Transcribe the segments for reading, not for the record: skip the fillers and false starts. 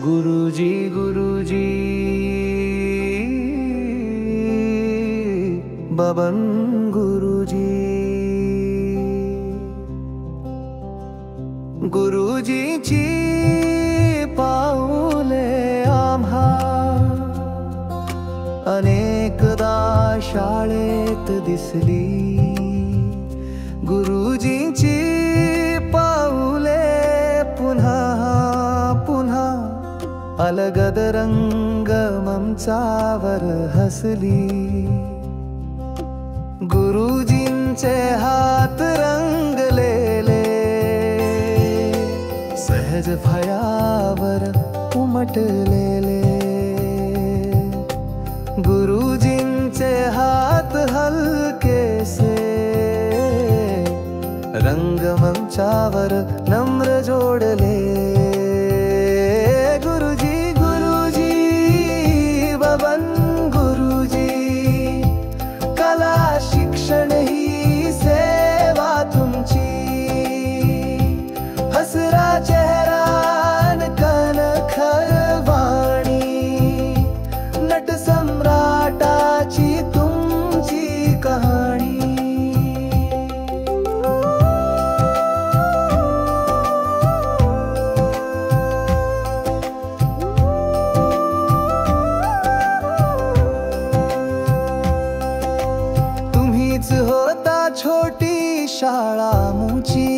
गुरुजी गुरुजी बबन गुरुजी गुरुजीची पाऊले आम्हा अनेकदा शाळेत दिसली। गुरुजींची पाऊले पुन्हा पुन्हा अलगद रंगमंचावर हसली। गुरुजींचे हात रंगलेले सहज फळ्यावर उमटलेले। गुरुजींचे हात हलकेसे रंगमंचावर नम्र जोडले। गुरुजी गुरुजी बबन गुरुजी कला शिक्षण ही सेवा तुमची। हसरा चेहरा कणखर वाणी नट सम्राटाची तुमची कहाणी। तुम्हीच होता छोटी शाळा मुची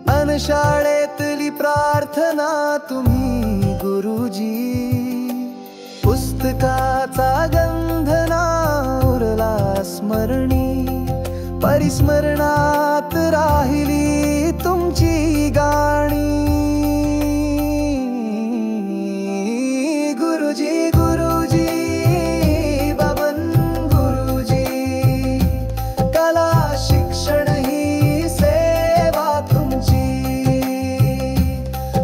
अन शाळेतली प्रार्थना तुम्ही गुरुजी। पुस्तकाचा गंध ना उरला स्मरणी परिस्मरणात राहिली तुमची गाणी। गुरुजी गुरुजी बबन गुरुजी कला शिक्षण ही सेवा तुमची।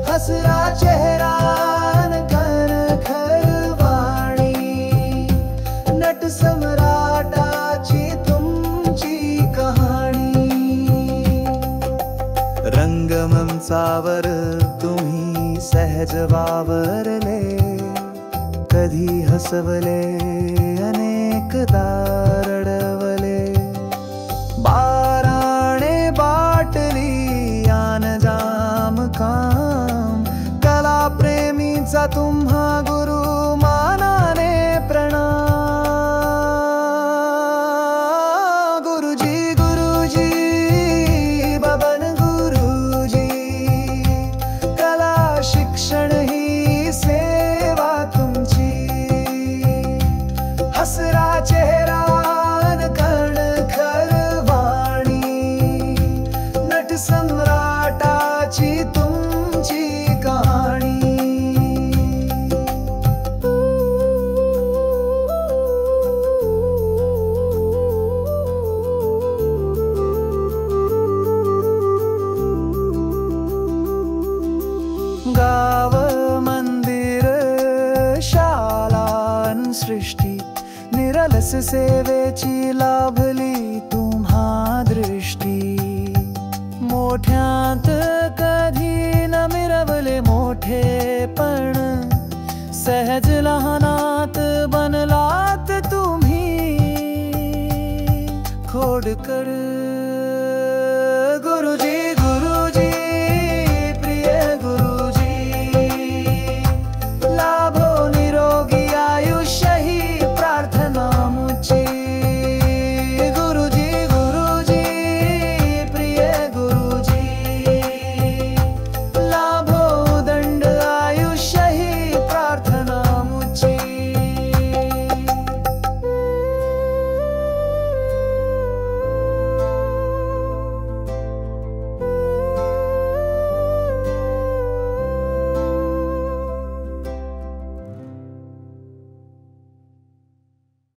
हसरा चेहरा नट सम्राटाची तुमची कहाणी। रंगमंचावर तुम्ही सहज वावरले कधी हसवले अनेकदा रडवले। बाराणे बाटली यान जाम काम कला प्रेमीचा तुम्हा गुरु मानाने प्रणाम। हसरा चेहरा कणखर वाणी नट सम्राटाची तुमची कहाणी। गाव मंदिर शालान सृष्टी निरलस सेवेची लाभली तुम्हा दृष्टी। मोठ्यात कधी न मिरवले मोठेपण सहज